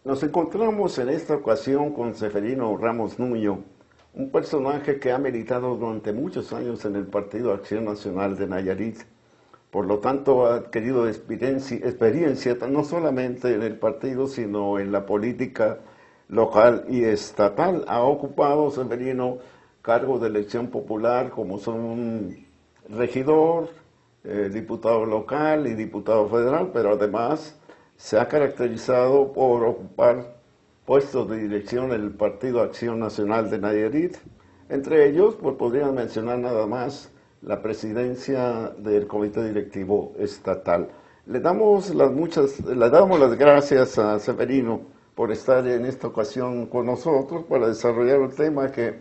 Nos encontramos en esta ocasión con Severino Ramos Nuño, un personaje que ha militado durante muchos años en el Partido Acción Nacional de Nayarit. Por lo tanto, ha adquirido experiencia no solamente en el partido, sino en la política local y estatal. Ha ocupado Severino cargos de elección popular como son un regidor, diputado local y diputado federal, pero además se ha caracterizado por ocupar puestos de dirección en el Partido Acción Nacional de Nayarit. Entre ellos, pues podrían mencionar nada más la presidencia del Comité Directivo Estatal. Le damos las gracias a Severino por estar en esta ocasión con nosotros para desarrollar un tema que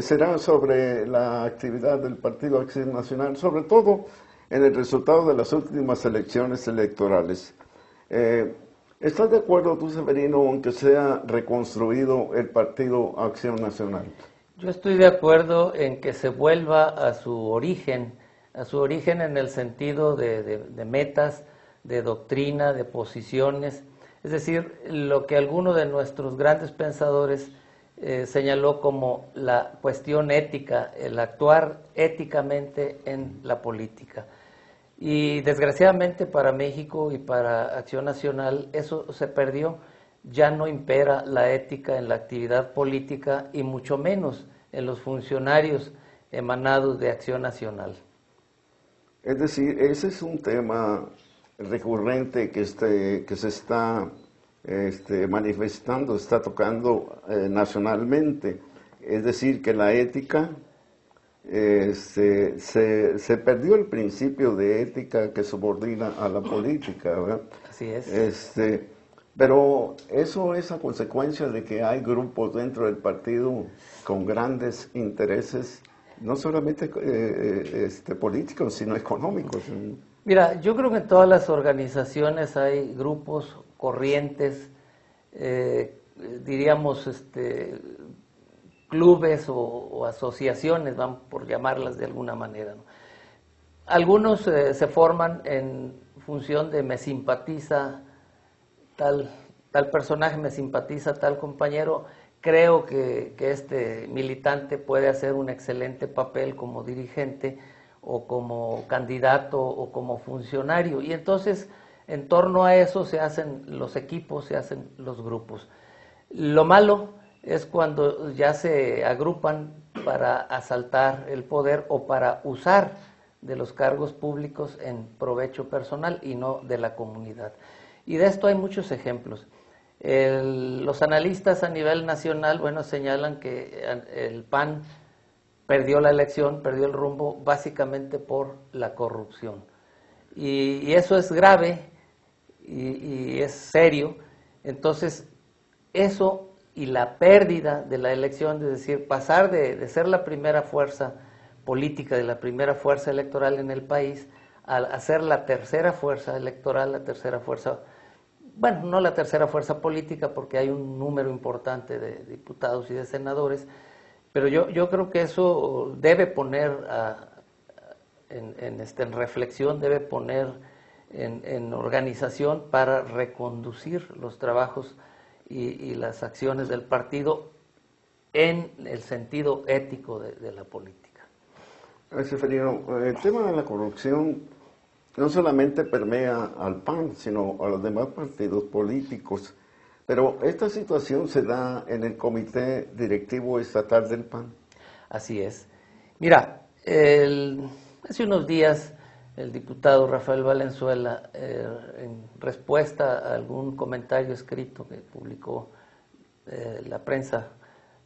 será sobre la actividad del Partido Acción Nacional, sobre todo en el resultado de las últimas elecciones electorales. ¿Estás de acuerdo tú, Severino, en que sea reconstruido el Partido Acción Nacional? Yo estoy de acuerdo en que se vuelva a su origen en el sentido de metas, de doctrina, de posiciones, es decir, lo que alguno de nuestros grandes pensadores señaló como la cuestión ética, el actuar éticamente en la política. Y desgraciadamente para México y para Acción Nacional eso se perdió. Ya no impera la ética en la actividad política y mucho menos en los funcionarios emanados de Acción Nacional. Es decir, ese es un tema recurrente que se está manifestando, está tocando nacionalmente. Es decir, que la ética, se perdió el principio de ética que subordina a la política, ¿verdad? Así es. Pero eso es a consecuencia de que hay grupos dentro del partido con grandes intereses, no solamente políticos, sino económicos. Mira, yo creo que en todas las organizaciones hay grupos, corrientes, diríamos, clubes o asociaciones, vamos por llamarlas de alguna manera, ¿no? Algunos se forman en función de me simpatiza tal personaje, me simpatiza tal compañero, creo que este militante puede hacer un excelente papel como dirigente o como candidato o como funcionario, y entonces en torno a eso se hacen los equipos, se hacen los grupos. Lo malo es cuando ya se agrupan para asaltar el poder o para usar de los cargos públicos en provecho personal y no de la comunidad. Y de esto hay muchos ejemplos. Los analistas a nivel nacional, bueno, señalan que el PAN perdió la elección, perdió el rumbo básicamente por la corrupción. Y eso es grave y es serio. Entonces, eso y la pérdida de la elección, es decir, pasar de ser la primera fuerza política, de la primera fuerza electoral en el país, a ser la tercera fuerza electoral, la tercera fuerza, bueno, no la tercera fuerza política porque hay un número importante de diputados y de senadores, pero yo creo que eso debe poner en reflexión, debe poner en organización para reconducir los trabajos y las acciones del partido en el sentido ético de la política. Seferino, el tema de la corrupción no solamente permea al PAN, sino a los demás partidos políticos. Pero esta situación se da en el Comité Directivo Estatal del PAN. Así es. Mira, hace unos días el diputado Rafael Valenzuela, en respuesta a algún comentario escrito que publicó la prensa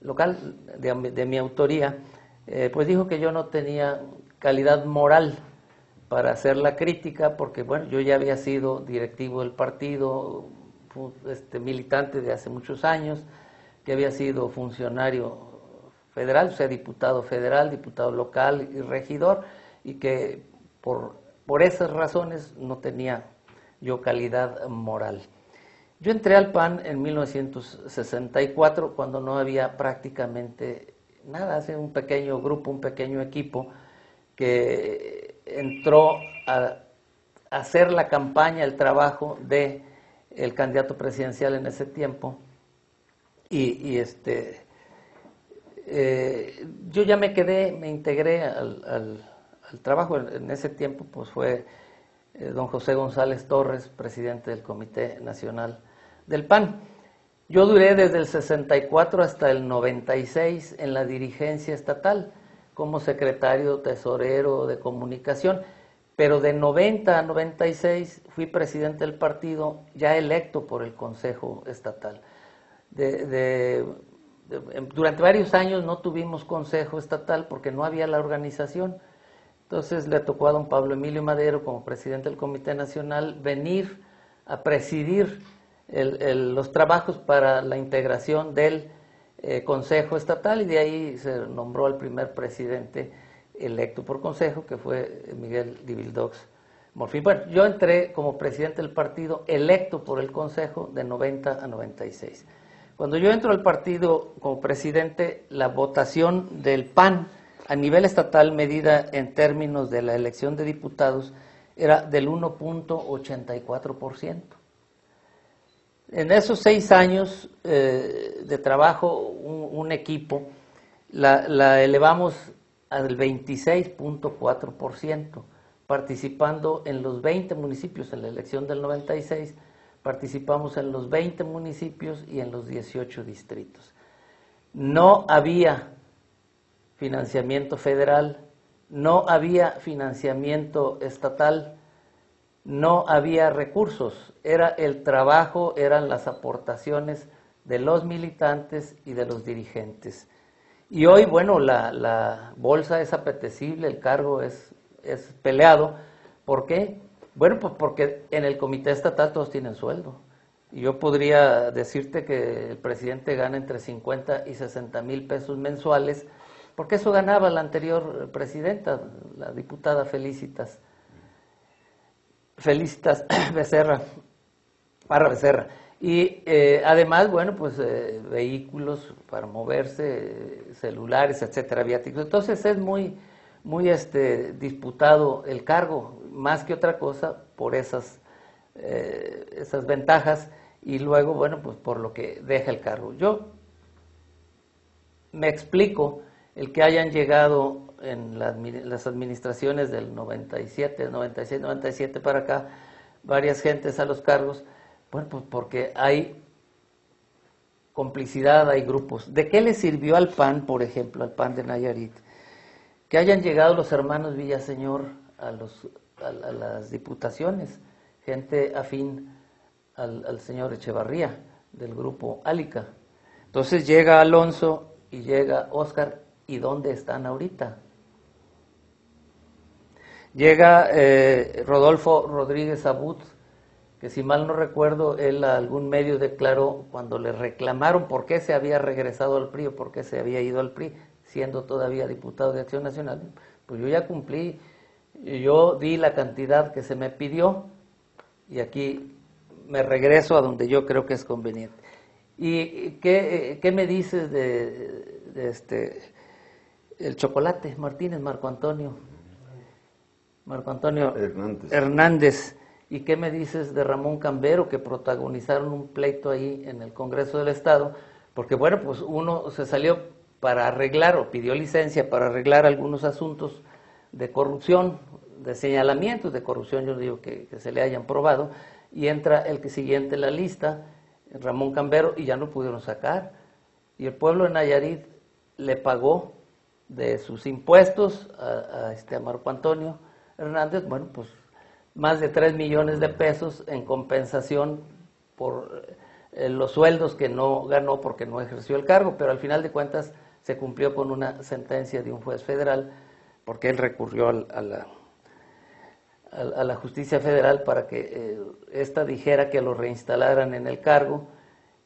local de mi autoría, pues dijo que yo no tenía calidad moral para hacer la crítica, porque bueno, yo ya había sido directivo del partido, militante de hace muchos años, que había sido funcionario federal, o sea, diputado federal, diputado local y regidor, y que por esas razones no tenía yo calidad moral. Yo entré al PAN en 1964, cuando no había prácticamente nada, hace un pequeño grupo, un pequeño equipo que entró a hacer la campaña, el trabajo de el candidato presidencial en ese tiempo, yo ya me integré al trabajo. En ese tiempo pues fue don José González Torres, presidente del Comité Nacional del PAN. Yo duré desde el 64 hasta el 96 en la dirigencia estatal, como secretario tesorero de comunicación, pero de 90 a 96 fui presidente del partido, ya electo por el Consejo Estatal. Durante varios años no tuvimos Consejo Estatal porque no había la organización. Entonces le tocó a don Pablo Emilio Madero, como presidente del Comité Nacional, venir a presidir los trabajos para la integración del Consejo Estatal, y de ahí se nombró al primer presidente electo por Consejo, que fue Miguel Divildox Morfín. Bueno, yo entré como presidente del partido electo por el Consejo de 90 a 96. Cuando yo entro al partido como presidente, la votación del PAN a nivel estatal, medida en términos de la elección de diputados, era del 1.84%. En esos 6 años de trabajo, un equipo, la elevamos al 26.4%, participando en los 20 municipios. En la elección del 96 participamos en los 20 municipios y en los 18 distritos. No había financiamiento federal, no había financiamiento estatal, no había recursos, era el trabajo, eran las aportaciones de los militantes y de los dirigentes. Y hoy, bueno, la bolsa es apetecible, el cargo es peleado. ¿Por qué? Bueno, pues porque en el comité estatal todos tienen sueldo. Y yo podría decirte que el presidente gana entre 50 y 60 mil pesos mensuales, porque eso ganaba la anterior presidenta, la diputada Felicitas Parra Becerra. Y además, bueno, pues vehículos para moverse, celulares, etcétera, viáticos. Entonces es muy disputado el cargo, más que otra cosa, por esas ventajas, y luego, bueno, pues por lo que deja el cargo. Yo me explico el que hayan llegado en las administraciones del 97, 96, 97 para acá, varias gentes a los cargos, bueno, pues porque hay complicidad, hay grupos. ¿De qué le sirvió al PAN, por ejemplo, al PAN de Nayarit, que hayan llegado los hermanos Villaseñor a las diputaciones, gente afín al señor Echevarría, del grupo Álica? Entonces llega Alonso y llega Óscar, ¿y dónde están ahorita? Llega Rodolfo Rodríguez Abut, que si mal no recuerdo, él a algún medio declaró, cuando le reclamaron por qué se había regresado al PRI o por qué se había ido al PRI, siendo todavía diputado de Acción Nacional, pues yo ya cumplí, yo di la cantidad que se me pidió y aquí me regreso a donde yo creo que es conveniente. ¿Y qué me dices de el Chocolate Martínez, Marco Antonio Hernández? ¿Y qué me dices de Ramón Cambero, que protagonizaron un pleito ahí en el Congreso del Estado? Porque bueno, pues uno se salió para arreglar, o pidió licencia para arreglar algunos asuntos de corrupción, de señalamientos de corrupción, yo digo que se le hayan probado, y entra el que siguiente en la lista, Ramón Cambero, y ya no pudieron sacar. Y el pueblo de Nayarit le pagó de sus impuestos a Marco Antonio Hernández, bueno, pues más de 3 millones de pesos en compensación por los sueldos que no ganó porque no ejerció el cargo, pero al final de cuentas se cumplió con una sentencia de un juez federal, porque él recurrió a la justicia federal para que esta dijera que lo reinstalaran en el cargo,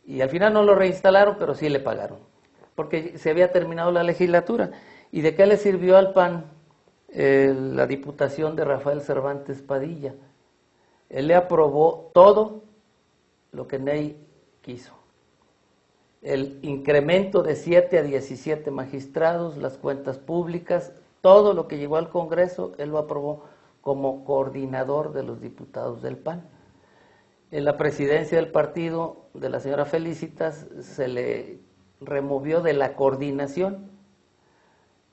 y al final no lo reinstalaron, pero sí le pagaron, porque se había terminado la legislatura. ¿Y de qué le sirvió al PAN la diputación de Rafael Cervantes Padilla? Él le aprobó todo lo que Ney quiso. El incremento de 7 a 17 magistrados, las cuentas públicas, todo lo que llegó al Congreso, él lo aprobó como coordinador de los diputados del PAN. En la presidencia del partido de la señora Felicitas se le removió de la coordinación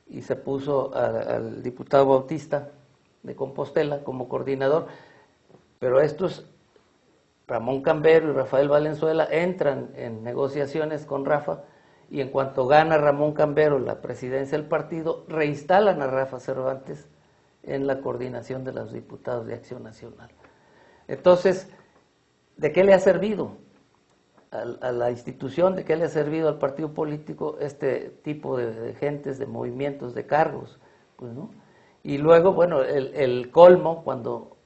y se puso al diputado Bautista de Compostela como coordinador, pero estos, Ramón Cambero y Rafael Valenzuela, entran en negociaciones con Rafa, y en cuanto gana Ramón Cambero la presidencia del partido, reinstalan a Rafa Cervantes en la coordinación de los diputados de Acción Nacional. Entonces, ¿de qué le ha servido a la institución, de qué le ha servido al partido político este tipo de gentes, de movimientos, de cargos? Pues, ¿no? Y luego, bueno, el colmo, cuando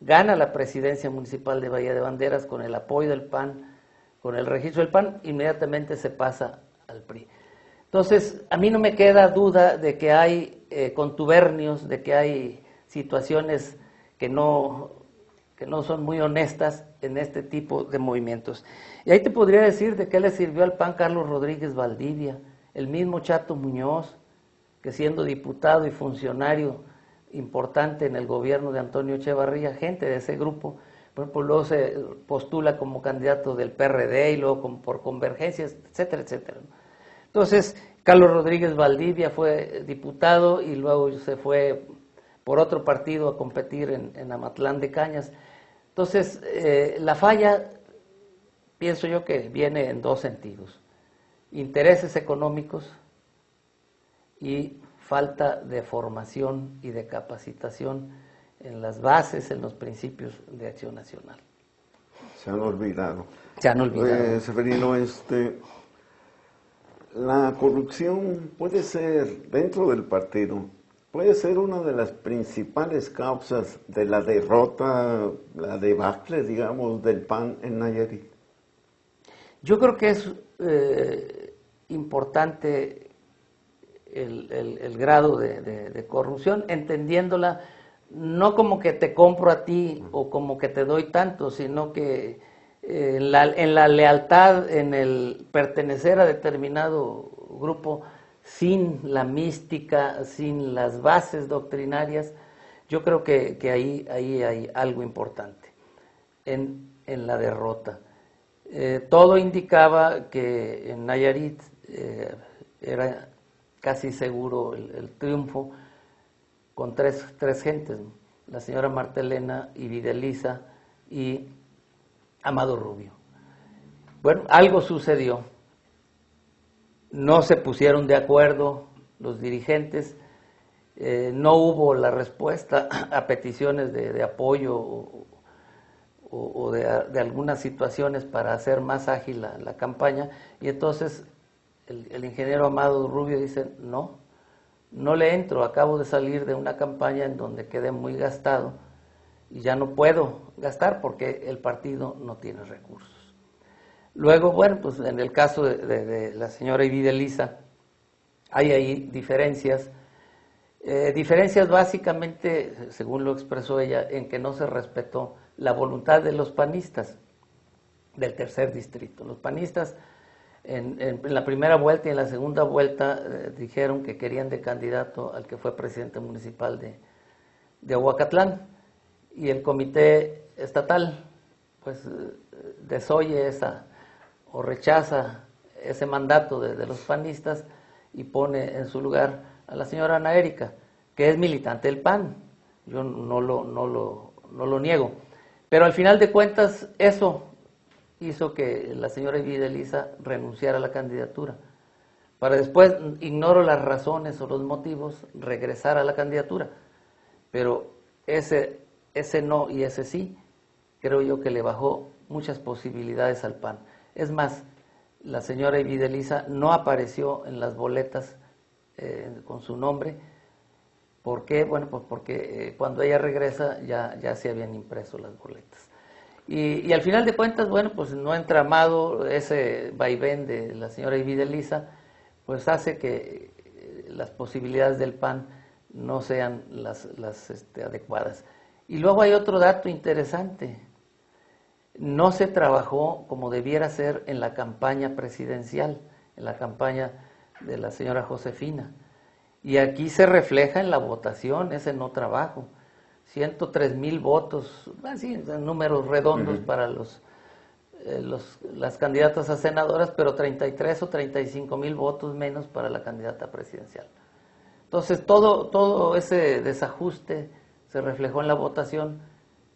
gana la presidencia municipal de Bahía de Banderas con el apoyo del PAN, con el registro del PAN, inmediatamente se pasa al PRI. Entonces, a mí no me queda duda de que hay contubernios, de que hay situaciones que no son muy honestas en este tipo de movimientos. Y ahí te podría decir de qué le sirvió al PAN Carlos Rodríguez Valdivia, el mismo Chato Muñoz, que siendo diputado y funcionario importante en el gobierno de Antonio Echevarría, gente de ese grupo, pues luego se postula como candidato del PRD y luego por Convergencias, etcétera, etcétera. Entonces, Carlos Rodríguez Valdivia fue diputado y luego se fue por otro partido a competir en Amatlán de Cañas. Entonces, la falla, pienso yo que viene en dos sentidos: intereses económicos y falta de formación y de capacitación en las bases, en los principios de Acción Nacional. Se han olvidado. Se han olvidado. Severino, la corrupción puede ser, dentro del partido, puede ser una de las principales causas de la derrota, la debacle, digamos, del PAN en Nayarit. Yo creo que es importante el grado de corrupción, entendiéndola no como que te compro a ti o como que te doy tanto, sino que en la lealtad, en el pertenecer a determinado grupo, sin la mística, sin las bases doctrinarias. Yo creo que ahí hay algo importante en la derrota. Todo indicaba que en Nayarit era casi seguro el triunfo con tres gentes, ¿no? La señora Martelena y Videlisa y Amado Rubio. Bueno, algo sucedió, no se pusieron de acuerdo los dirigentes, no hubo la respuesta a peticiones de apoyo o de algunas situaciones para hacer más ágil la campaña, y entonces el ingeniero Amado Rubio dice: no le entro, acabo de salir de una campaña en donde quedé muy gastado y ya no puedo gastar porque el partido no tiene recursos. Luego, bueno, pues en el caso de la señora Videlisa hay ahí diferencias básicamente, según lo expresó ella, en que no se respetó la voluntad de los panistas del tercer distrito. Los panistas en la primera vuelta y en la segunda vuelta dijeron que querían de candidato al que fue presidente municipal de Ahuacatlán, y el comité estatal pues desoye o rechaza ese mandato de los panistas y pone en su lugar a la señora Ana Erika, que es militante del PAN. Yo no lo niego, pero al final de cuentas eso hizo que la señora Videlisa renunciara a la candidatura, para después, ignoro las razones o los motivos, regresar a la candidatura. Pero ese no y ese sí, creo yo que le bajó muchas posibilidades al PAN. Es más, la señora Videlisa no apareció en las boletas con su nombre. ¿Por qué? Bueno, pues porque cuando ella regresa ya se habían impreso las boletas. Y al final de cuentas, bueno, pues no entramado ese vaivén de la señora Videlisa, pues hace que las posibilidades del PAN no sean las adecuadas. Y luego hay otro dato interesante: no se trabajó como debiera ser en la campaña presidencial, en la campaña de la señora Josefina. Y aquí se refleja en la votación ese no trabajo. 103,000 votos, así, números redondos para las candidatas a senadoras, pero 33 o 35,000 votos menos para la candidata presidencial. Entonces, todo ese desajuste se reflejó en la votación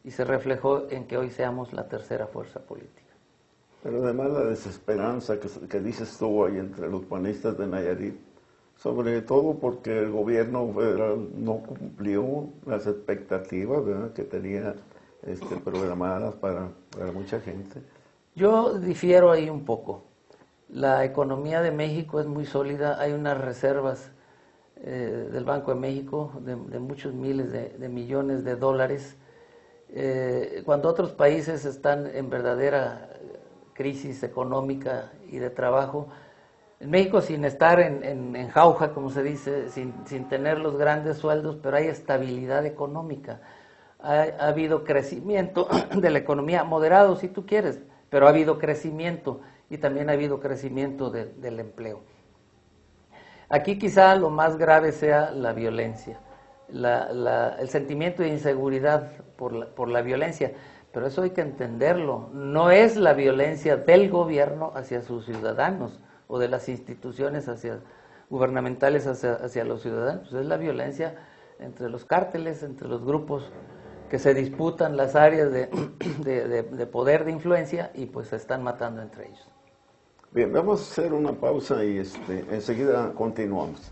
y se reflejó en que hoy seamos la tercera fuerza política. Pero además la desesperanza que dices tú ahí entre los panistas de Nayarit, sobre todo porque el gobierno federal no cumplió las expectativas, ¿verdad?, que tenía programadas para mucha gente. Yo difiero ahí un poco. La economía de México es muy sólida, hay unas reservas del Banco de México de muchos miles de millones de dólares. Cuando otros países están en verdadera crisis económica y de trabajo, en México, sin estar en jauja, como se dice, sin tener los grandes sueldos, pero hay estabilidad económica. Ha habido crecimiento de la economía, moderado si tú quieres, pero ha habido crecimiento y también ha habido crecimiento del empleo. Aquí quizá lo más grave sea la violencia, el sentimiento de inseguridad por la violencia, pero eso hay que entenderlo. No es la violencia del gobierno hacia sus ciudadanos o de las instituciones gubernamentales hacia los ciudadanos, es la violencia entre los cárteles, entre los grupos que se disputan las áreas de poder, de influencia, y pues se están matando entre ellos. Bien, vamos a hacer una pausa y enseguida continuamos.